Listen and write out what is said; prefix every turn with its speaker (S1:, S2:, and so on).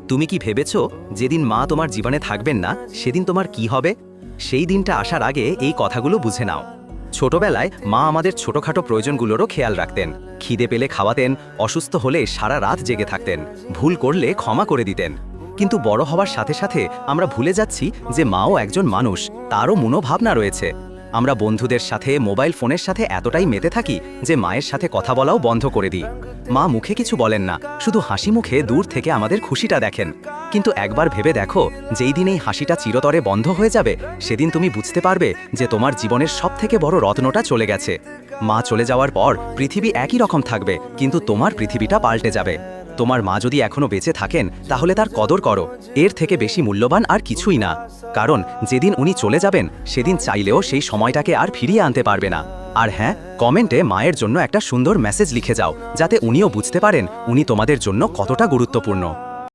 S1: তুমি কি ভেবেছো যেদিন মা তোমার জীবনে থাকবেন না সেদিন তোমার কি হবে? সেই দিনটা আসার আগে এই কথাগুলো বুঝে নাও। ছোটবেলায় মা আমাদের ছোটখাটো প্রয়োজনগুলোরও খেয়াল রাখতেন। খিদে পেলে খাওয়াতেন, অসুস্থ হলে সারা রাত জেগে থাকতেন, ভুল করলে ক্ষমা করে দিতেন। কিন্তু বড় হওয়ার সাথে সাথে আমরা ভুলে যাচ্ছি যে মাও একজন মানুষ, তারও মনোভাবনা রয়েছে। আমরা বন্ধুদের সাথে মোবাইল ফোনের সাথে এতটাই মেতে থাকি যে মায়ের সাথে কথা বলাও বন্ধ করে দিই। মা মুখে কিছু বলেন না, শুধু হাসি মুখে দূর থেকে আমাদের খুশিটা দেখেন। কিন্তু একবার ভেবে দেখো, যেই দিন এই হাসিটা চিরতরে বন্ধ হয়ে যাবে সেদিন তুমি বুঝতে পারবে যে তোমার জীবনের সবথেকে বড় রত্নটা চলে গেছে। মা চলে যাওয়ার পর পৃথিবী একই রকম থাকবে, কিন্তু তোমার পৃথিবীটা পাল্টে যাবে। তোমার মা যদি এখনো বেঁচে থাকেন তাহলে তার কদর করো। এর থেকে বেশি মূল্যবান আর কিছুই না। কারণ যেদিন উনি চলে যাবেন সেদিন চাইলেও সেই সময়টাকে আর ফিরিয়ে আনতে পারবে না। আর হ্যাঁ, কমেন্টে মায়ের জন্য একটা সুন্দর মেসেজ লিখে যাও, যাতে উনিও বুঝতে পারেন উনি তোমাদের জন্য কতটা গুরুত্বপূর্ণ।